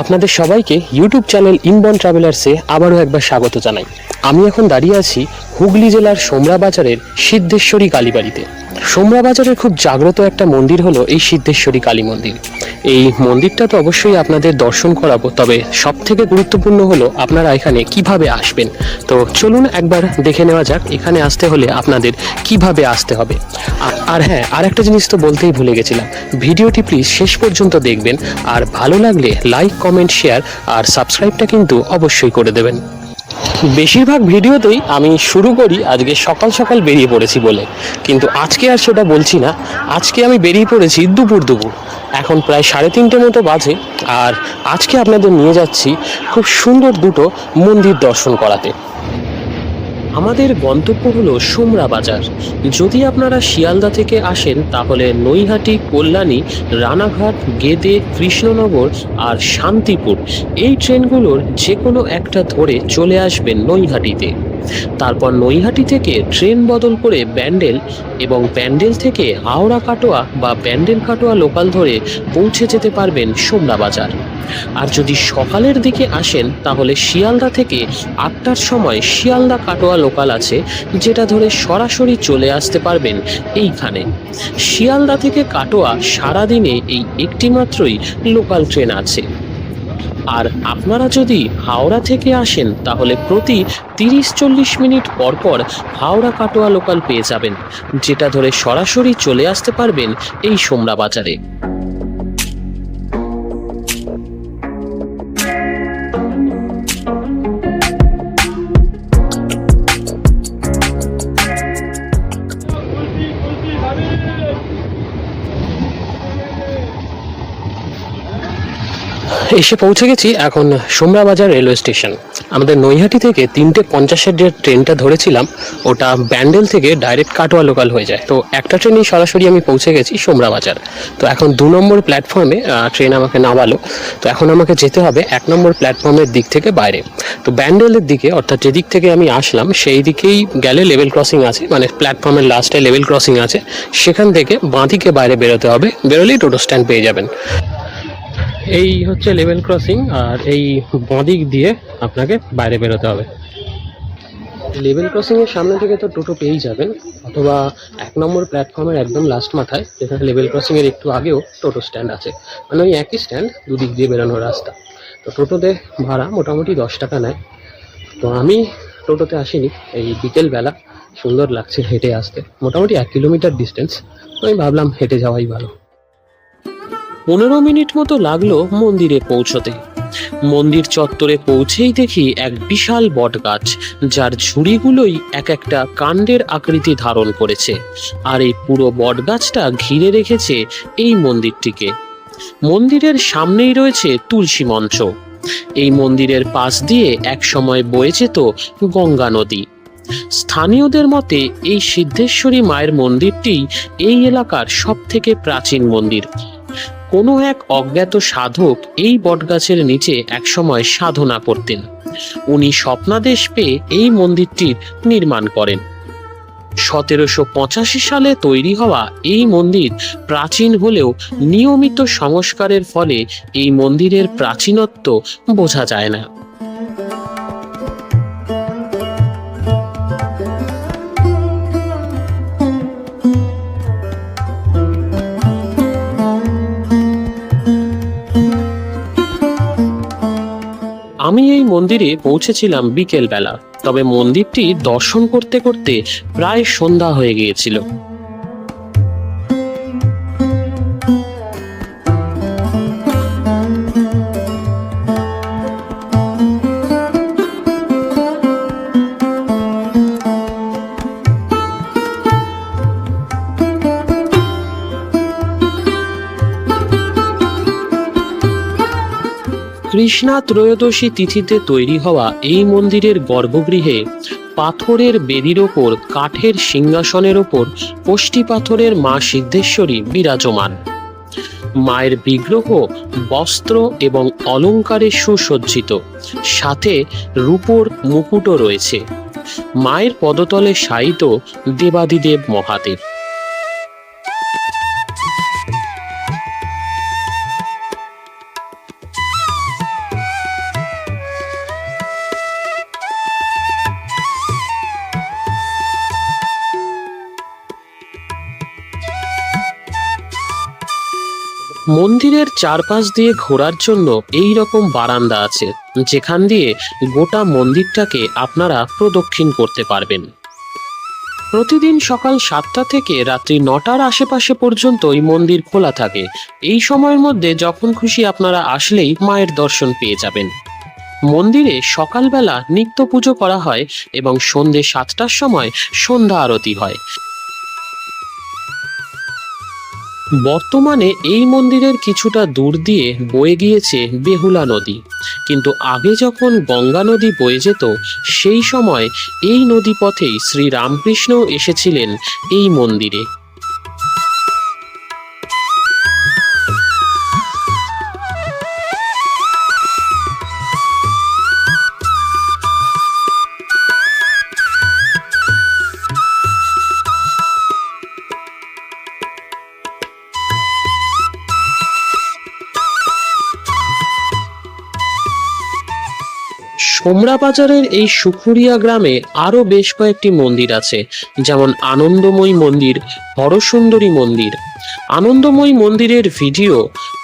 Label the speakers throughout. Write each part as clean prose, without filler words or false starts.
Speaker 1: আপনাদের সবাইকে YouTube channel inborn ট্রাভেলার্সে আবারও একবার স্বাগত জানাই। আমি এখন দাঁড়িয়ে আছি হুগলি জেলার সোমরা বাজারের সিদ্ধেশ্বরী কালীবাড়িতে। সোমরা বাজারের খুব জাগ্রত একটা মন্দির হলো এই সিদ্ধেশ্বরী কালী মন্দির। এই মন্দিরটা তো অবশ্যই আপনাদের দর্শন করাবো, তবে সব থেকে গুরুত্বপূর্ণ হলো আপনারা এখানে কিভাবে আসবেন। তো চলুন একবার দেখে নেওয়া যাক এখানে আসতে হলে আপনাদের কিভাবে আসতে হবে। আর হ্যাঁ, আর একটা জিনিস তো বলতেই ভুলে গেছিলাম, ভিডিওটি প্লিজ শেষ পর্যন্ত দেখবেন, আর ভালো লাগলে লাইক, কমেন্ট, শেয়ার আর সাবস্ক্রাইবটা কিন্তু অবশ্যই করে দেবেন। বেশিরভাগ ভিডিওতেই আমি শুরু করি আজকে সকাল সকাল বেরিয়ে পড়েছি বলে, কিন্তু আজকে আর সেটা বলছি না। আজকে আমি বেরিয়ে পড়েছি দুপুর। এখন প্রায় 3:30 মতো বাজে, আর আজকে আপনাদের নিয়ে যাচ্ছি খুব সুন্দর দুটো মন্দির দর্শন করাতে। আমাদের গন্তব্য হলো সোমরা বাজার। যদি আপনারা শিয়ালদা থেকে আসেন তাহলে নৈহাটি, কল্যাণী, রানাঘাট, গেদে, কৃষ্ণনগর আর শান্তিপুর এই ট্রেনগুলোর যে কোনো একটা ধরে চলে আসবেন নৈহাটিতে। তারপর নৈহাটি থেকে ট্রেন বদল করে ব্যান্ডেল, এবং ব্যান্ডেল থেকে হাওড়া কাটোয়া বা ব্যান্ডেল কাটোয়া লোকাল ধরে পৌঁছে যেতে পারবেন সোমরা বাজার। আর যদি সকালের দিকে আসেন তাহলে শিয়ালদা থেকে 8টার সময় শিয়ালদা কাটোয়া লোকাল আছে, যেটা ধরে সরাসরি চলে আসতে পারবেন এইখানে। শিয়ালদা থেকে কাটোয়া সারাদিনে এই একটি মাত্রই লোকাল ট্রেন আছে। আর আপনারা যদি হাওড়া থেকে আসেন তাহলে প্রতি 30-40 মিনিট পর পর হাওড়া কাটোয়া লোকাল পেয়ে যাবেন, যেটা ধরে সরাসরি চলে আসতে পারবেন এই সোমরা বাজারে। এসে পৌঁছে গেছি এখন সোমরা বাজার রেলওয়ে স্টেশন। আমাদের নৈহাটি থেকে 3:50-এর যে ট্রেনটা ধরেছিলাম ওটা ব্যান্ডেল থেকে ডাইরেক্ট কাটোয়া লোকাল হয়ে যায়। তো একটা ট্রেনেই সরাসরি আমি পৌঁছে গেছি সোমরা বাজার। তো এখন 2 নম্বর প্ল্যাটফর্মে ট্রেন আমাকে নামালো। তো এখন আমাকে যেতে হবে 1 নম্বর প্ল্যাটফর্মের দিক থেকে বাইরে। তো ব্যান্ডেলের দিকে, অর্থাৎ যেদিক থেকে আমি আসলাম সেই দিকেই গেলে লেভেল ক্রসিং আছে, মানে প্ল্যাটফর্মের লাস্টে লেভেল ক্রসিং আছে। সেখান থেকে বাঁদিকে বাইরে বেরোতে হবে, বেরোলেই টোটো স্ট্যান্ড পেয়ে যাবেন। এই হচ্ছে লেভেল ক্রসিং, আর এই বাঁদিক দিয়ে আপনাকে বাইরে বেরোতে হবে। লেভেল ক্রসিং এর সামনে থেকে তো টোটো পেয়েই যাবেন, অথবা 1 নম্বর প্ল্যাটফর্মের একদম লাস্ট মাথায়, যেখানে লেভেল ক্রসিং এর একটু আগেও টোটো স্ট্যান্ড আছে, মানে ওই একই স্ট্যান্ড, দুদিক দিয়ে বেরোনোর রাস্তা। তো টোটোতে ভাড়া মোটামুটি 10 টাকা নেয়। তো আমি টোটোতে আসিনি, এই বিকেলবেলা সুন্দর লাগছে হেঁটে আসতে, মোটামুটি 1 কিলোমিটার ডিস্টেন্স। তো আমি ভাবলাম হেঁটে যাওয়াই ভালো। 15 মিনিট মতো লাগলো মন্দিরে পৌঁছতে। মন্দির চত্বরে পৌঁছেই দেখি এক বিশাল বট গাছ, যার ঝুড়িগুলোই এক একটা কাণ্ডের আকৃতি ধারণ করেছে। আর এই পুরো বট গাছটা ঘিরে রেখেছে এই মন্দিরটিকে। মন্দিরের সামনেই রয়েছে তুলসী মঞ্চ। এই মন্দিরের পাশ দিয়ে এক সময় বয়ে যেত গঙ্গা নদী। স্থানীয়দের মতে এই সিদ্ধেশ্বরী মায়ের মন্দিরটি এই এলাকার সবথেকে প্রাচীন মন্দির। কোনো এক অজ্ঞাত সাধক এই বটগাছের নিচে একসময় সাধনা করতেন। উনি স্বপ্নাদেশ পেয়ে এই মন্দিরটির নির্মাণ করেন। 1785 সালে তৈরি হওয়া এই মন্দির প্রাচীন হলেও নিয়মিত সংস্কারের ফলে এই মন্দিরের প্রাচীনত্ব বোঝা যায় না। আমি এই মন্দিরে পৌঁছেছিলাম বিকেলবেলা, তবে মন্দিরটি দর্শন করতে করতে প্রায় সন্ধ্যা হয়ে গিয়েছিল। কৃষ্ণা ত্রয়োদশী তিথিতে তৈরি হওয়া এই মন্দিরের গর্ভগৃহে পাথরের বেদির ওপর কাঠের সিংহাসনের ওপর কষ্টি পাথরের মা সিদ্ধেশ্বরী বিরাজমান। মায়ের বিগ্রহ বস্ত্র এবং অলঙ্কারে সুসজ্জিত, সাথে রূপোর মুকুটও রয়েছে। মায়ের পদতলে শায়িত দেবাদিদেব মহাদেব। মন্দিরের চারপাশ দিয়ে ঘোরার জন্য এই রকম বারান্দা আছে, যেখান দিয়ে গোটা মন্দিরটাকে আপনারা প্রদক্ষিণ করতে পারবেন। প্রতিদিন সকাল 7টা থেকে রাত্রি 9টার আশেপাশে পর্যন্ত এই মন্দির খোলা থাকে। এই সময়ের মধ্যে যখন খুশি আপনারা আসলেই মায়ের দর্শন পেয়ে যাবেন। মন্দিরে সকালবেলা নিত্য পুজো করা হয় এবং সন্ধে 7টার সময় সন্ধ্যা আরতি হয়। বর্তমানে এই মন্দিরের কিছুটা দূর দিয়ে বয়ে গিয়েছে বেহুলা নদী, কিন্তু আগে যখন গঙ্গা নদী বয়ে যেত সেই সময় এই নদীপথেই শ্রী রামকৃষ্ণও এসেছিলেন এই মন্দিরে। সোমরা বাজারের এই সুখুরিয়া গ্রামে আরো বেশ কয়েকটি মন্দির আছে, যেমন আনন্দময়ী মন্দির, হরসুন্দরী মন্দির। আনন্দময়ী মন্দিরের ভিডিও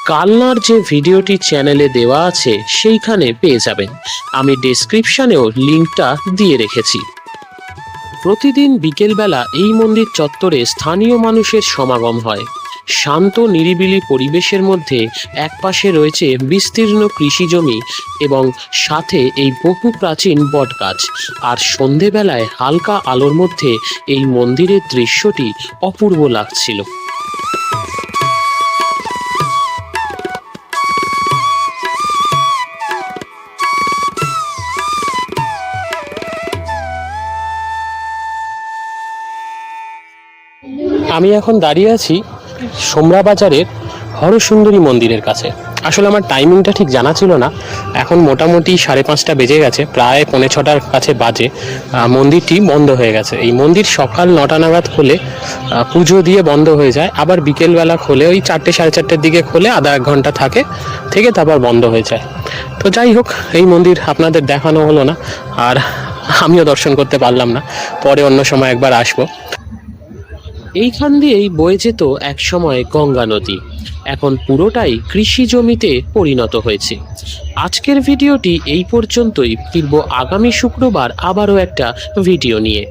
Speaker 1: কালনার যে ভিডিওটি চ্যানেলে দেওয়া আছে সেইখানে পেয়ে যাবেন। আমি ডেসক্রিপশনেও লিঙ্কটা দিয়ে রেখেছি। প্রতিদিন বিকেলবেলা এই মন্দির চত্বরে স্থানীয় মানুষের সমাগম হয়। শান্ত নিরিবিলি পরিবেশের মধ্যে একপাশে রয়েছে বিস্তীর্ণ কৃষি জমি এবং সাথে এই বহু প্রাচীন বটগাছ। আর সন্ধেবেলায় হালকা আলোর মধ্যে এই মন্দিরের দৃশ্যটি অপূর্ব লাগছিল। আমি এখন দাঁড়িয়ে আছি সোমরা বাজারের হরসুন্দরী মন্দিরের কাছে। আসলে আমার টাইমিংটা ঠিক জানা ছিল না, এখন মোটামুটি 5:30 বেজে গেছে, প্রায় 5:45 কাছে বাজে। মন্দিরটি বন্ধ হয়ে গেছে। এই মন্দির সকাল 9টা নাগাদ খোলে, পুজো দিয়ে বন্ধ হয়ে যায়, আবার বিকেলবেলা খোলে, ওই 4টে 4:30-এর দিকে খোলে, আধা এক ঘন্টা থেকে তারপর বন্ধ হয়ে যায়। তো যাই হোক, এই মন্দির আপনাদের দেখানো হলো না, আর আমিও দর্শন করতে পারলাম না, পরে অন্য সময় একবার আসবো। এইখান দিয়েই বয়ে যেত এক সময় গঙ্গা নদী, এখন পুরোটাই কৃষি জমিতে পরিণত হয়েছে। আজকের ভিডিওটি এই পর্যন্তই, ফিরবো আগামী শুক্রবার আবারও একটা ভিডিও নিয়ে।